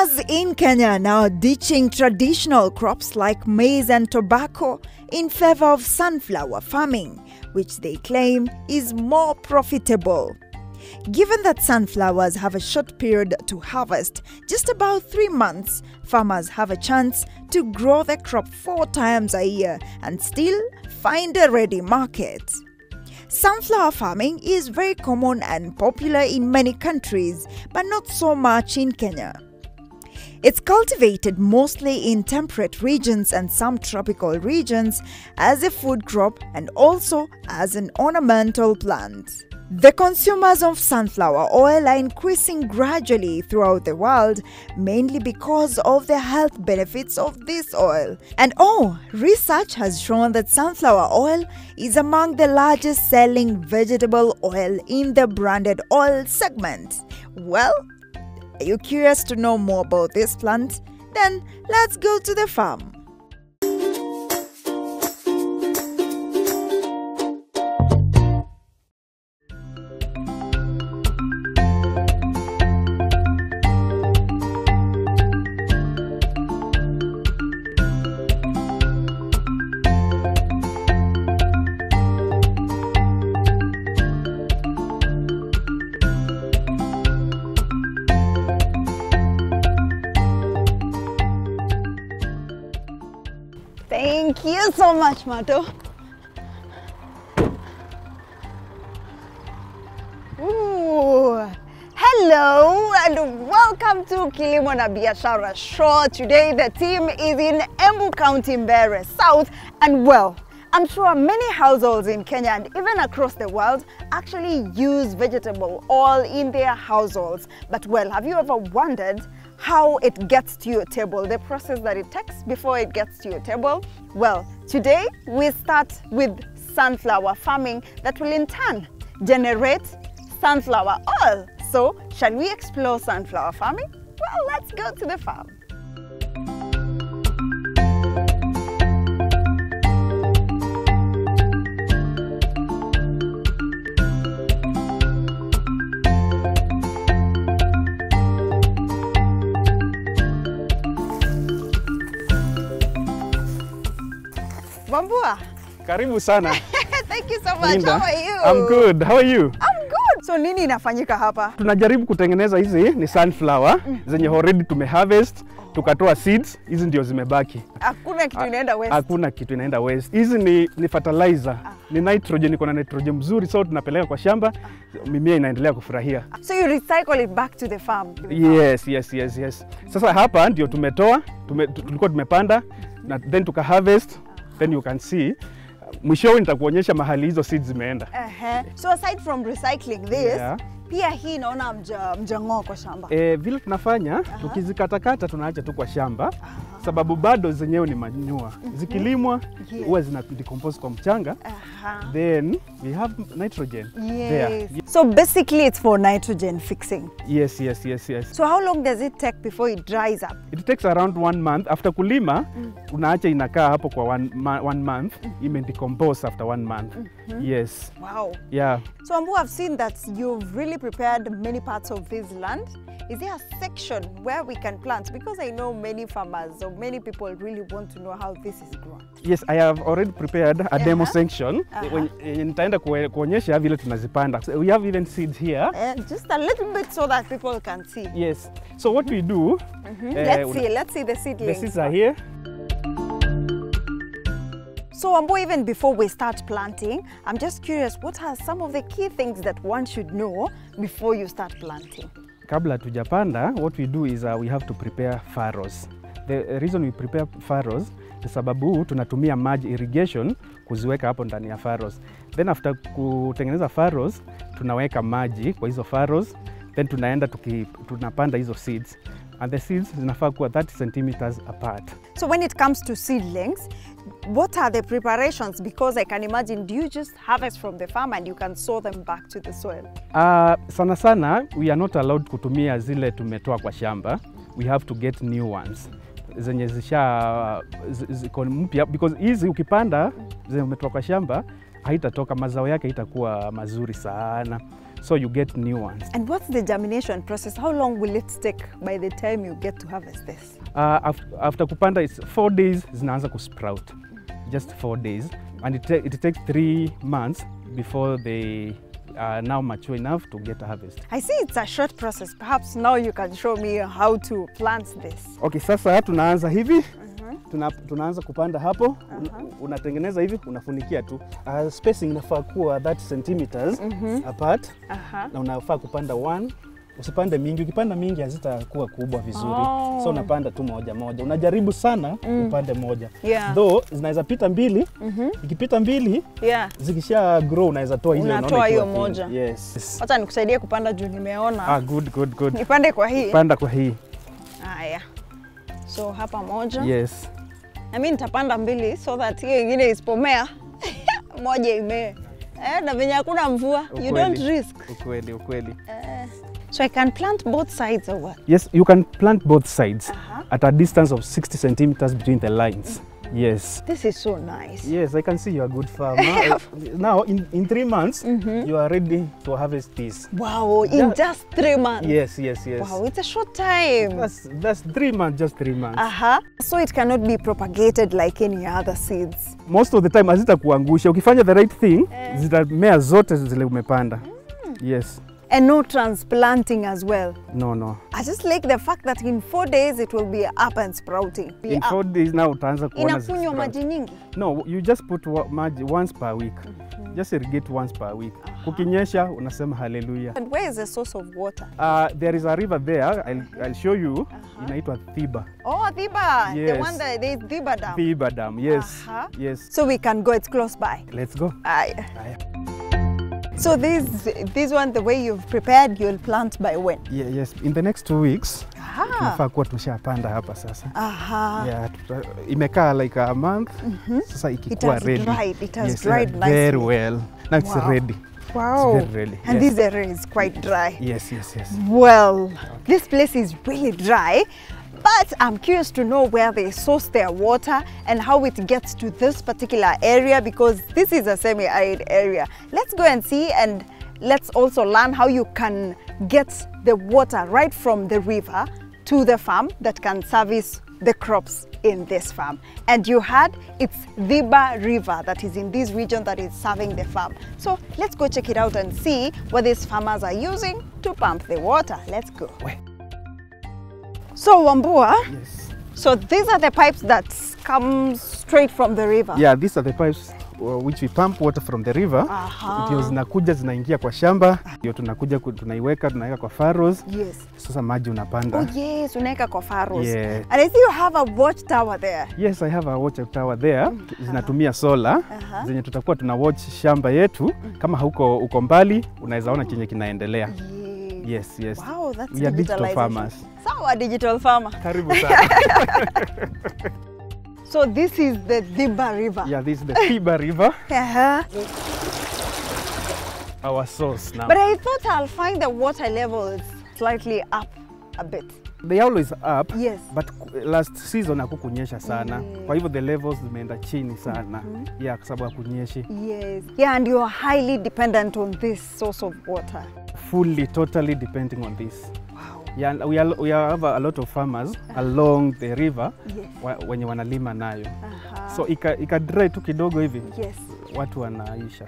Farmers in Kenya are now ditching traditional crops like maize and tobacco in favor of sunflower farming, which they claim is more profitable. Given that sunflowers have a short period to harvest, just about 3 months, farmers have a chance to grow the crop 4 times a year and still find a ready market. Sunflower farming is very common and popular in many countries, but not so much in Kenya. It's cultivated mostly in temperate regions and some tropical regions as a food crop and also as an ornamental plant. The consumers of sunflower oil are increasing gradually throughout the world, mainly because of the health benefits of this oil. And research has shown that sunflower oil is among the largest selling vegetable oil in the branded oil segment. Well, are you curious to know more about this plant? Then let's go to the farm. Thank you so much, Mato. Ooh. Hello and welcome to Kilimo na Biashara show. Today the team is in Embu County, Mbeere South, and well, I'm sure many households in Kenya and even across the world actually use vegetable oil in their households. But well, have you ever wondered how it gets to your table, the process that it takes before it gets to your table? Well, today we start with sunflower farming that will in turn generate sunflower oil. So, shall we explore sunflower farming? Well, let's go to the farm. Bambua. Karibu sana. Thank you so much. Linda. How are you? I'm good. How are you? I'm good. So nini inafanyika hapa? Tunajaribu kutengeneza hizi ni sunflower zenye already tumeharvest, tukatoa seeds, hizi ndio zimebaki. Hakuna kitu inaenda waste. Hakuna kitu inaenda waste. Hizi ni fertilizer. Ni nitrogen, iko na nitrogen mzuri, so tunapeleka kwa shamba, mimea inaendelea kufurahia. So you recycle it back to the farm? Yes. Sasa hapa ndio tumetoa, tulikuwa tumepanda na then tukaharvest, then you can see mwishowe nitakuonyesha mahali hizo seeds zimeenda. So aside from recycling this, pia hii naona mjang'oa kwa shamba. Vile tunafanya, tukizikatakata tunaacha tu kwa shamba, sababu bado zenyewe ni manure. Zikilimwa huwa zina decompose kwa mchanga, then we have nitrogen there. So basically it's for nitrogen fixing. Yes. So how long does it take before it dries up? It takes around 1 month. After kulima, unaacha inakaa hapo kwa 1 month, ime decompose after 1 month. Yes. Wow. Yeah. So Ambu, I've seen that you've really prepared many parts of this land. Is there a section where we can plant? Because I know many farmers or many people really want to know how this is grown. Yes, I have already prepared a demo section. Nitaenda kuonyesha vile tunazipanda. We have even seeds here. Just a little bit so that people can see. Yes. So what we do... Let's see the seedlings. The seeds are here. So Ambo, even before we start planting, I'm just curious, what are some of the key things that one should know before you start planting? Kabla tujapanda, what we do is we have to prepare furrows. The reason we prepare furrows ni sababu tunatumia maji irrigation kuziweka hapo ndani ya furrows. Then after kutengeneza furrows, tunaweka maji kwa hizo furrows, then tunaenda tunapanda hizo seeds. And the seeds zinafaa kuwa 30 centimeters apart. So when it comes to seedlings, what are the preparations? Because I can imagine, do you just harvest from the farm and you can sow them back to the soil? Sana, we are not allowed kutumia zile tumetoa kwa shamba. We have to get new ones. Zenye ziko mpya, because hizi ukipanda zenye umetoa kwa shamba, haitatoka, mazao yake haitakuwa mazuri sana. so you get new ones. And what's the germination process? How long will it take by the time you get to harvest this? After kupanda, it's 4 days zinaanza kusprout. Just 4 days. And it takes 3 months before they are now mature enough to get a harvest. I see it's a short process. Perhaps now you can show me how to plant this. Okay, sasa tunaanza hivi. Tunaanza kupanda hapo. Unatengeneza hivi, unafunikia tu. Spacing inafaa kuwa 30 centimeters apart. Na unafaa kupanda 1. Usipande mingi, ukipanda mingi hazitakuwa kubwa vizuri. So unapanda tu moja moja. Unajaribu sana upande moja. Though zinaweza pita mbili, ikipita mbili, zikisha grow unaweza toa ile unaona. Unatoa hiyo moja. Yes. Acha nikusaidie kupanda juu nimeona. Good. Nipande kwa hii. Panda kwa hii. Haya. So hapa moja. Yes. Na mimi nitapanda mbili so that hiyo nyingine isipomea moja imee. Na venye hakuna mvua, you don't risk. Ukweli. So I can plant both sides or what? Yes, you can plant both sides at a distance of 60 centimeters between the lines. Yes. This is so nice. Yes, I can see you are a good farmer. Now, in 3 months, you are ready to harvest this. Wow, in just 3 months? Yes. Wow, it's a short time. That's 3 months, just 3 months. So it cannot be propagated like any other seeds? Most of the time, hazitakuangusha. Ukifanya the right thing, zitamea zote zile umepanda. Yes. And no transplanting as well? No. I just like the fact that in 4 days it will be up and sprouting. In 4 days now utaanza kuona inakunywa maji nyingi? No, you just put maji once per week. Just irrigate once per week. Kukinyesha unasema hallelujah. And where is the source of water? There is a river there. I'll show you. Inaitwa Thiba. Oh, Thiba. Yes. The one that there is Thiba Dam. Thiba Dam. Yes. Yes. So we can go. It's close by. Let's go. So this one, the way you've prepared, you'll plant by when? Yes. In the next 2 weeks. Tunafaa kuwa tushapanda hapa sasa. Yeah, imekaa like a month. Sasa ikikuwa ready. It has dried nicely. Very well. Now it's ready. Wow. It's very ready. And this area is quite dry. Yes. Well, this place is really dry. But I'm curious to know where they source their water and how it gets to this particular area, because this is a semi-arid area. Let's go and see, and let's also learn how you can get the water right from the river to the farm that can service the crops in this farm. And you heard it's Thiba River that is in this region that is serving the farm. So let's go check it out and see what these farmers are using to pump the water. Let's go. So Wambua, so these are the pipes that come straight from the river? Yeah, these are the pipes which we pump water from the river. Ndio zinakuja zinaingia kwa shamba, ndio tunakuja tunaiweka kwa furrows. Yes. Sasa maji unapanda. Oh yes, unaweka kwa furrows. Yeah. And I see you have a watch tower there. Yes, I have a watch tower there. Zinatumia solar. Zenye tutakuwa tuna watch shamba yetu. Kama uko mbali, unaweza ona chenye kinaendelea. Yes. Wow, that's we are digital farmers. Sawa, digital farmer. Karibu sana. So this is the Thiba River. Yeah, this is the Thiba River. Our source now. But I thought I'll find the water levels slightly up a bit. They always up. Yes. But last season hakukunyesha sana. Kwa hivyo the levels zimeenda chini sana. Yeah, kwa sababu hakunyeshi. Yes. Yeah, and you're highly dependent on this source of water. Fully, totally depending on this. Wow. Yeah, we have a lot of farmers along the river wenye wanalima nayo. So ika dry tu kidogo hivi. Yes. Watu wanaisha.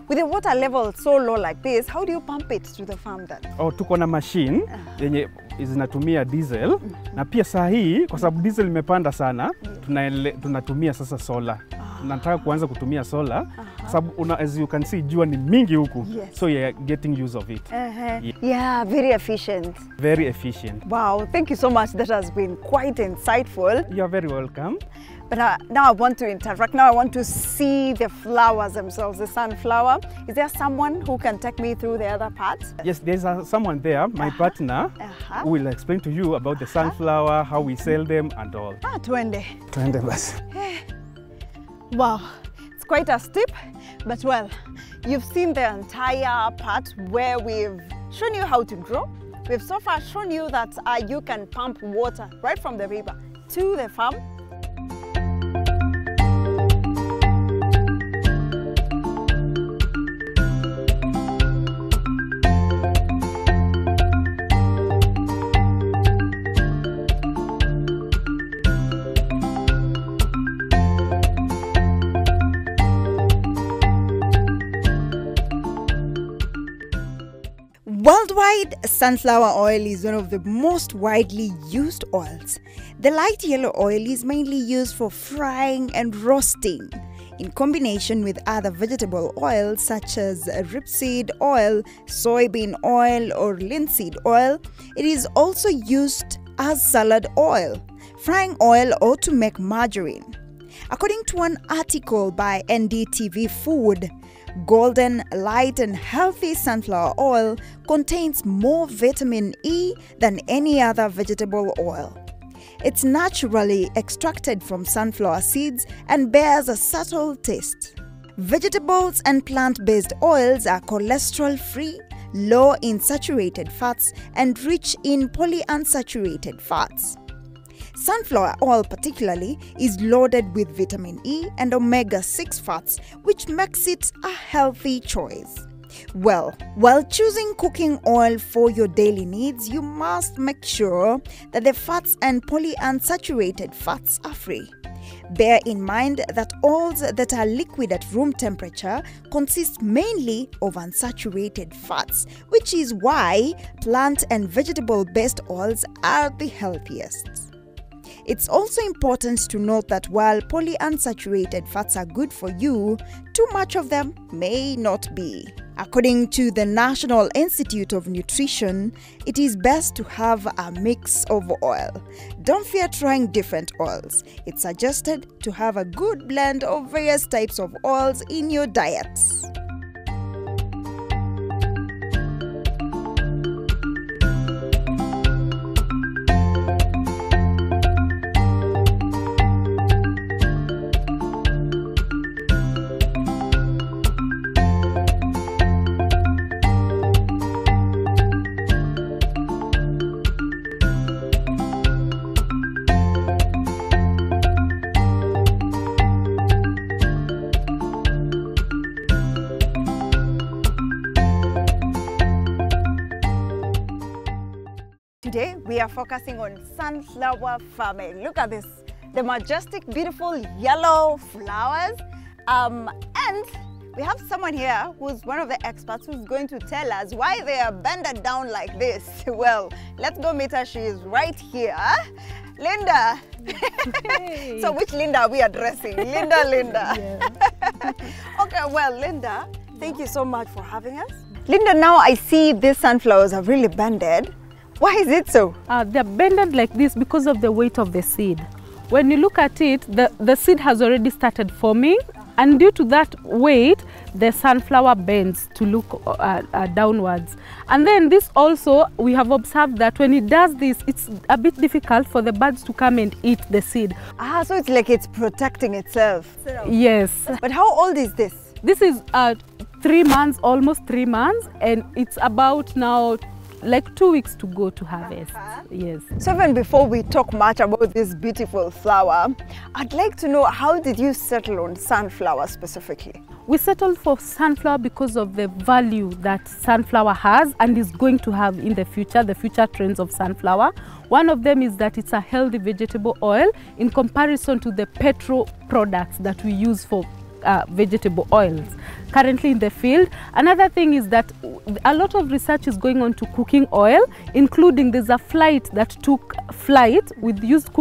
With the water level so low like this, how do you pump it to the farm then? Oh, tuko na machine yenye zinatumia diesel na pia saa hii kwa sababu diesel imepanda sana, tunatumia sasa solar. Tunataka kuanza kutumia solar sababu as you can see jua ni mingi huku. So you are getting use of it. Yeah, very efficient. Very efficient. Wow, thank you so much. That has been quite insightful. You are very welcome. But now I want to interact. Now I want to see the flowers themselves, the sunflower. Is there someone who can take me through the other parts? Yes, there's someone there, my partner, who will explain to you about the sunflower, how we sell them and all. Twende. Twende basi. Wow, it's quite a steep, but well, you've seen the entire part where we've shown you how to grow. We've so far shown you that you can pump water right from the river to the farm. Worldwide, sunflower oil is one of the most widely used oils. The light yellow oil is mainly used for frying and roasting. In combination with other vegetable oils such as rapeseed oil, soybean oil, or linseed oil, it is also used as salad oil, frying oil, or to make margarine. According to an article by NDTV Food, golden, light and healthy sunflower oil contains more vitamin E than any other vegetable oil. It's naturally extracted from sunflower seeds and bears a subtle taste. Vegetables and plant-based oils are cholesterol-free, low in saturated fats, and rich in polyunsaturated fats. Sunflower oil particularly is loaded with vitamin E and omega-6 fats, which makes it a healthy choice. Well, while choosing cooking oil for your daily needs, you must make sure that the fats and polyunsaturated fats are free. Bear in mind that oils that are liquid at room temperature consist mainly of unsaturated fats, which is why plant and vegetable-based oils are the healthiest. It's also important to note that while polyunsaturated fats are good for you, too much of them may not be. According to the National Institute of Nutrition, it is best to have a mix of oil. Don't fear trying different oils. It's suggested to have a good blend of various types of oils in your diet. Today we are focusing on sunflower farming. Look at this, the majestic, beautiful yellow flowers. And we have someone here who's one of the experts who's going to tell us why they are bended down like this. Well, let's go meet her. She is right here. Linda. Hey. So which Linda are we addressing? Linda. Yeah. Okay, well, Linda, thank you so much for having us. Linda, now I see these sunflowers are really bended. Why is it so? They're bended like this because of the weight of the seed. When you look at it, the seed has already started forming, and due to that weight, the sunflower bends to look downwards. And then this also, we have observed that when it does this, it's a bit difficult for the birds to come and eat the seed. So it's like it's protecting itself. Yes. But how old is this? This is 3 months, almost 3 months, and it's about now like 2 weeks to go to harvest. Yes. So even before we talk much about this beautiful flower, I'd like to know, how did you settle on sunflower specifically? We settled for sunflower because of the value that sunflower has and is going to have in the future trends of sunflower. One of them is that it's a healthy vegetable oil in comparison to the petro products that we use for vegetable oils currently in the field. Another thing is that a lot of research is going on to cooking oil, including there's a flight that took flight with used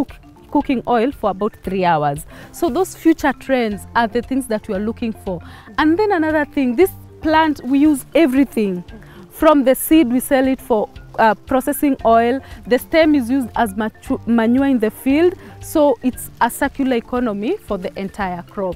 cooking oil for about 3 hours. So those future trends are the things that we are looking for. And then another thing, this plant, we use everything. From the seed, we sell it for processing oil. The stem is used as manure in the field, so it's a circular economy for the entire crop.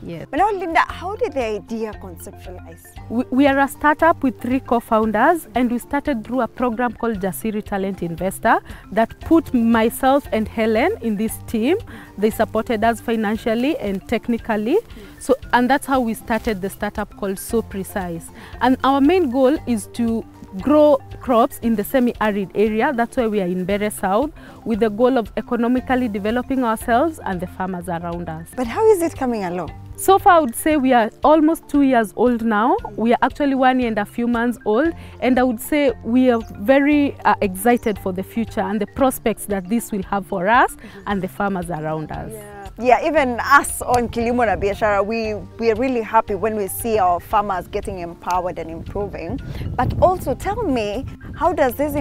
Yes. But now, Linda, how did the idea conceptualize? We are a startup with 3 co-founders, and we started through a program called Jasiri Talent Investor that put myself and Helen in this team. They supported us financially and technically. So, and that's how we started the startup called So Precise. And our main goal is to grow crops in the semi-arid area. That's why we are in Bere South, with the goal of economically developing ourselves and the farmers around us. But how is it coming along? So far, I would say we are almost 2 years old now. We are actually 1 year and a few months old. And I would say we are very excited for the future and the prospects that this will have for us and the farmers around us. Yeah. Yeah, even us on Kilimo na Biashara, we are really happy when we see our farmers getting empowered and improving. But also tell me, how does this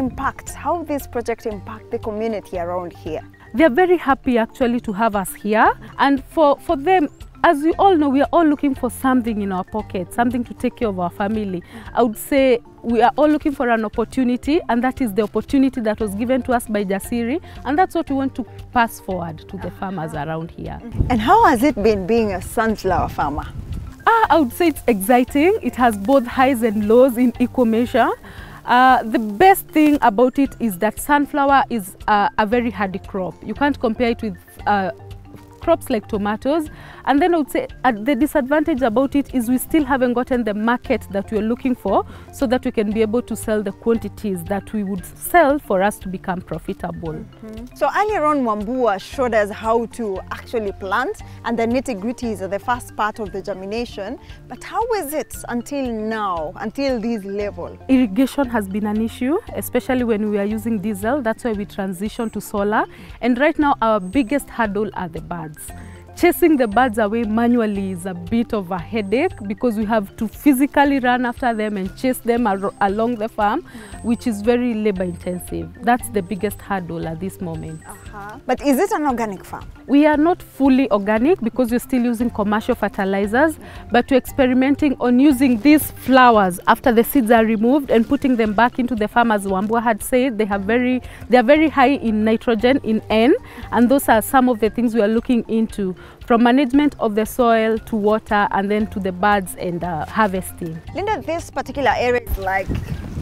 project impact the community around here? They are very happy actually to have us here, and for them, as we all know, we are all looking for something in our pocket, something to take care of our family. I would say we are all looking for an opportunity, and that is the opportunity that was given to us by Jasiri, and that's what we want to pass forward to the farmers around here. And how has it been being a sunflower farmer? I would say it's exciting. It has both highs and lows in equal measure. The best thing about it is that sunflower is a very hardy crop. You can't compare it with crops like tomatoes. And then I would say the disadvantage about it is we still haven't gotten the market that we're looking for, so that we can be able to sell the quantities that we would sell for us to become profitable. So earlier on, Wambua showed us how to actually plant, and the nitty-gritties are the first part of the germination. But how is it until now, until this level? Irrigation has been an issue, especially when we are using diesel. That's why we transitioned to solar. And right now, our biggest hurdle are the birds. Chasing the birds away manually is a bit of a headache, because we have to physically run after them and chase them along the farm, which is very labor intensive. That's the biggest hurdle at this moment. But is it an organic farm? We are not fully organic because we're still using commercial fertilizers, but we're experimenting on using these flowers after the seeds are removed and putting them back into the farm. As Wambua had said, they are very high in nitrogen, in N, and those are some of the things we are looking into, from management of the soil to water, and then to the birds and harvesting. Linda, this particular area is like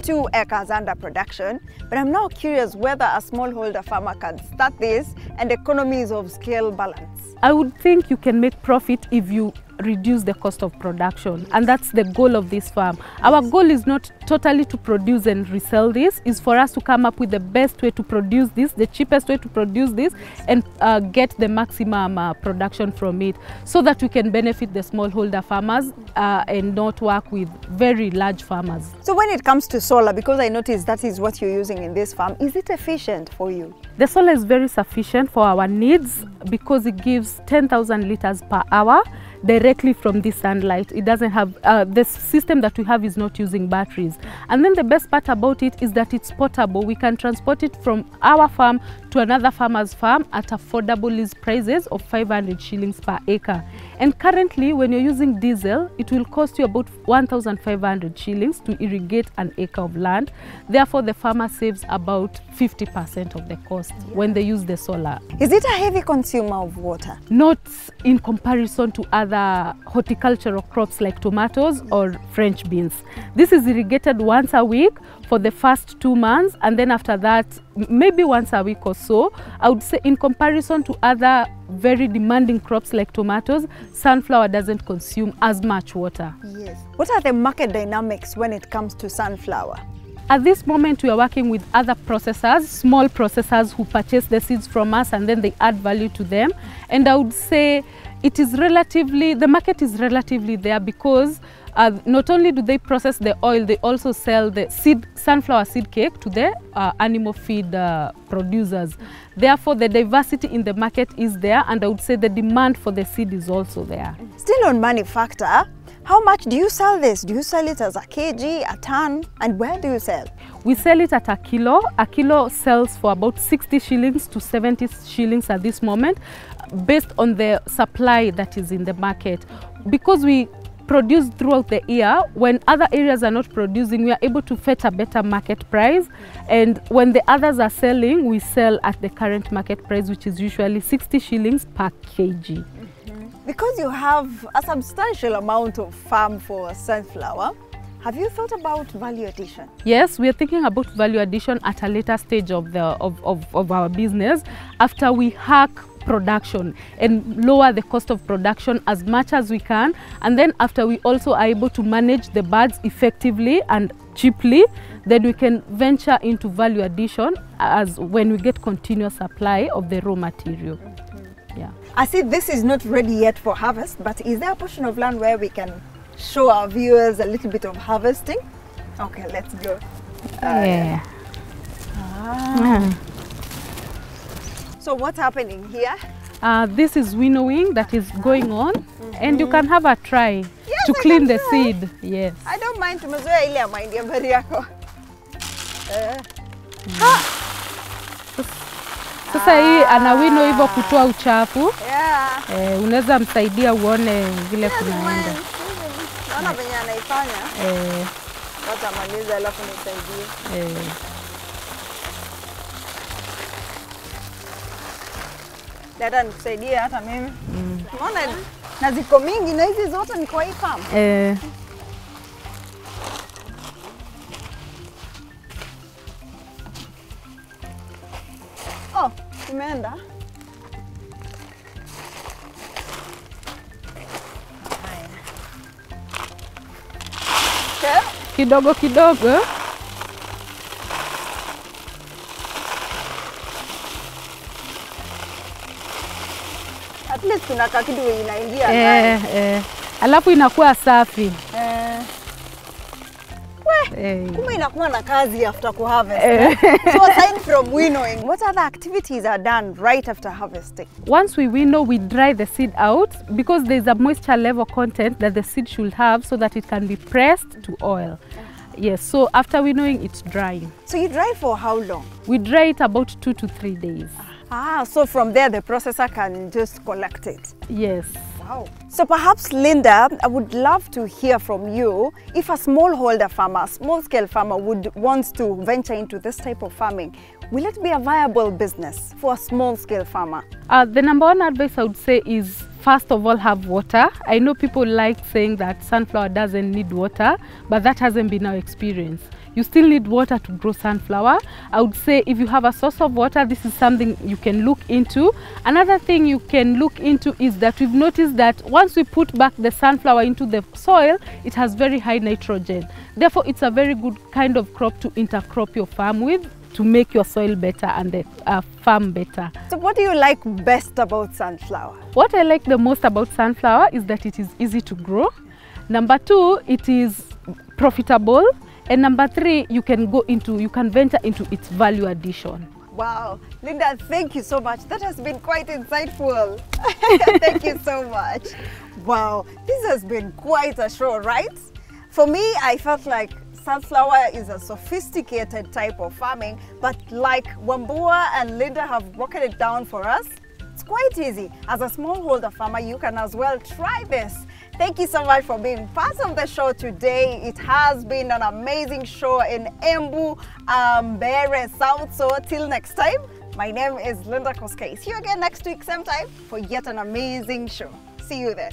2 acres under production, but I'm now curious whether a smallholder farmer can start this and economies of scale balance. I would think you can make profit if you reduce the cost of production, and that's the goal of this farm. Our goal is not totally to produce and resell this, is for us to come up with the best way to produce this, the cheapest way to produce this, and get the maximum production from it, so that we can benefit the smallholder farmers and not work with very large farmers. So when it comes to solar, because I noticed that is what you're using in this farm, is it efficient for you? The solar is very sufficient for our needs because it gives 10,000 liters per hour directly from the sunlight. It doesn't have, the system that we have is not using batteries. And then the best part about it is that it's portable. We can transport it from our farm to another farmer's farm at affordable lease prices of 500 shillings per acre. And currently, when you're using diesel, it will cost you about 1,500 shillings to irrigate an acre of land. Therefore, the farmer saves about 50% of the cost when they use the solar. Is it a heavy consumer of water? Not in comparison to other horticultural crops like tomatoes or French beans. This is irrigated once a week for the first 2 months, and then after that, maybe once a week or so. I would say in comparison to other very demanding crops like tomatoes, sunflower doesn't consume as much water. Yes. What are the market dynamics when it comes to sunflower? At this moment, we are working with other processors, small processors who purchase the seeds from us and then they add value to them. And I would say it is relatively, the market is relatively there because not only do they process the oil, they also sell the sunflower seed cake to the animal feed producers. Therefore, the diversity in the market is there, and I would say the demand for the seed is also there. Still on manufacture, how much do you sell this? Do you sell it as a kg, a ton, and where do you sell? We sell it at a kilo. A kilo sells for about 60 shillings to 70 shillings at this moment, based on the supply that is in the market. Because we produce throughout the year, when other areas are not producing, we are able to fetch a better market price. And when the others are selling, we sell at the current market price, which is usually 60 shillings per kg. Because you have a substantial amount of farm for sunflower, have you thought about value addition? Yes, we are thinking about value addition at a later stage of our business, after we hack production and lower the cost of production as much as we can, and then after we also are able to manage the birds effectively and cheaply, then we can venture into value addition as when we get continuous supply of the raw material. Yeah. I see this is not ready yet for harvest, but is there a portion of land where we can show our viewers a little bit of harvesting? Okay, let's go. Yeah. So what's happening here? This is winnowing that is going on, and you can have a try to clean the seed. Yes. I don't mind tumezoea ile ya mahindi ya bari yako. Sasa hii ana winnow hivyo kutoa uchafu. Yeah. Unaweza msaidia uone vile kunaenda. Naona venye anaifanya. Watamaliza alafu nisaidie. Dada nikusaidie hata mimi. Unaona na ziko mingi na hizi zote ni kwa hii farm. Oh, imeenda. Okay. Kidogo kidogo. At least kuna kakidu inaingia. Alafu inakuwa safi. Kuma inakuwa na kazi after harvest. So aside from winnowing, what other activities are done right after harvesting? Once we winnow, we dry the seed out because there's a moisture level content that the seed should have so that it can be pressed to oil. Yes, so after winnowing, it's drying. So you dry for how long? We dry it about 2 to 3 days. So from there the processor can just collect it. Yes. Wow. So perhaps Linda, I would love to hear from you if a smallholder farmer, small-scale farmer would want to venture into this type of farming. Will it be a viable business for a small-scale farmer? The number one advice I would say is, first of all, have water. I know people like saying that sunflower doesn't need water, but that hasn't been our experience. You still need water to grow sunflower. I would say if you have a source of water, this is something you can look into. Another thing you can look into is that we've noticed that once we put back the sunflower into the soil, it has very high nitrogen. Therefore, it's a very good kind of crop to intercrop your farm with to make your soil better and the farm better. So what do you like best about sunflower? What I like the most about sunflower is that it is easy to grow. Number 2, it is profitable. And number 3, you can venture into its value addition. Wow, Linda, thank you so much. That has been quite insightful. Thank you so much. Wow, this has been quite a show, right? For me, I felt like sunflower is a sophisticated type of farming, but like Wambua and Linda have broken it down for us, it's quite easy. As a smallholder farmer, you can as well try this. Thank you so much for being part of the show today. It has been an amazing show in Embu, Mbeere South. So till next time, my name is Linda Koskei. See you again next week, same time, for yet an amazing show. See you then.